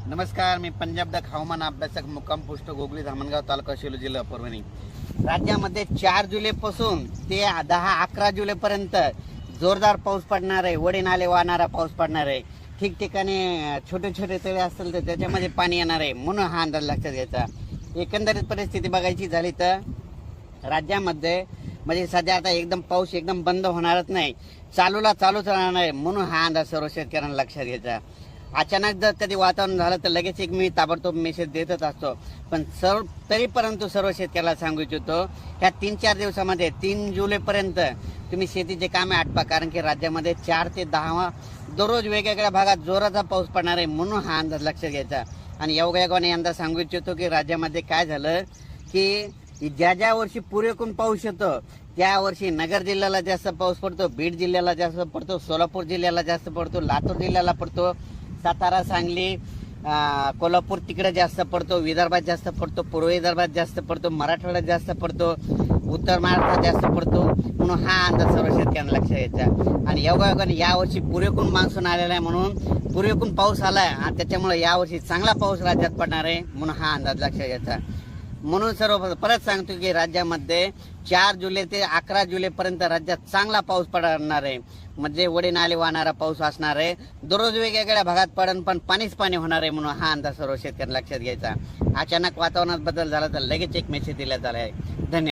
नमस्कार, मी पंजाब द हवामान अभ्यासक मुक्काम पोस्ट गोगली धामणगाव तालुका शेलू जिल्हा परभणी। राज्यामध्ये 4 जुलैपासून ते 10-11 जुलैपर्यंत जोरदार पाऊस पडणार आहे। वडे नाले वाहणारा पाऊस पडणार आहे। ठिकठिकाणी छोटे छोटे तळे असतील तर त्याच्यामध्ये पाणी येणार आहे, म्हणून हा अंदाज लक्षात घ्यायचा। एकंदरीत परिस्थिती बघायची झाली तर राज्यामध्ये म्हणजे सध्या आता एकदम पाऊस एकदम बंद होणारच नाही, चालूच राहणार आहे, म्हणून हा अंदाज सर्व शेतकऱ्यांना लक्षात घ्यायचा। अचानक जर कधी वातावरण झालं तर लगेच एक मी ताबडतोब मेसेज देतच असतो, पण तरी परंतु सर्व शेतकऱ्याला सांगू इच्छितो ह्या 3-4 दिवसामध्ये 3 जुलैपर्यंत तुम्ही शेतीचे कामे आटपा, कारण की राज्यामध्ये 4 ते 10 दररोज वेगवेगळ्या भागात जोराचा पाऊस पडणार आहे, म्हणून हा अंदाज लक्षात घ्यायचा। आणि योगायोगाने यंदा सांगू इच्छितो की राज्यामध्ये काय झालं की ज्या वर्षी पुरेपूर पाऊस येतो त्या वर्षी नगर जिल्ह्याला जास्त पाऊस पडतो, बीड जिल्ह्याला जास्त पडतो, सोलापूर जिल्ह्याला जास्त पडतो, लातूर जिल्ह्याला पडतो, सातारा, सांगली, कोल्हापूर तिकडे जास्त पडतो, विदर्भात जास्त पडतो, पूर्व विदर्भात जास्त पडतो, मराठवाड्यात जास्त पडतो, उत्तर महाराष्ट्रात जास्त पडतो, म्हणून हा अंदाज सर्व शेतकऱ्यांना लक्षात घ्यायचा। आणि योगायोगाने यावर्षी पुरेपूर मान्सून आलेला आहे, म्हणून पुरेपूर पाऊस आलाय आणि त्याच्यामुळे यावर्षी चांगला पाऊस राज्यात पडणार आहे, म्हणून हा अंदाज लक्षात घ्यायचा। म्हणून सर्व परत सांगतो की राज्यामध्ये 4 जुलै ते 11 जुलैपर्यंत राज्यात चांगला पाऊस पडणार आहे, म्हणजे वडे नाले वाहणारा पाऊस असणार आहे। दररोज वेगवेगळ्या भागात पण पाणीच पाणी होणार आहे, म्हणून हा अंदाज सर्व शेतकऱ्यांना लक्षात घ्यायचा। अचानक वातावरणात बदल झाला तर लगेच एक मेसेज दिला झाला आहे। धन्यवाद।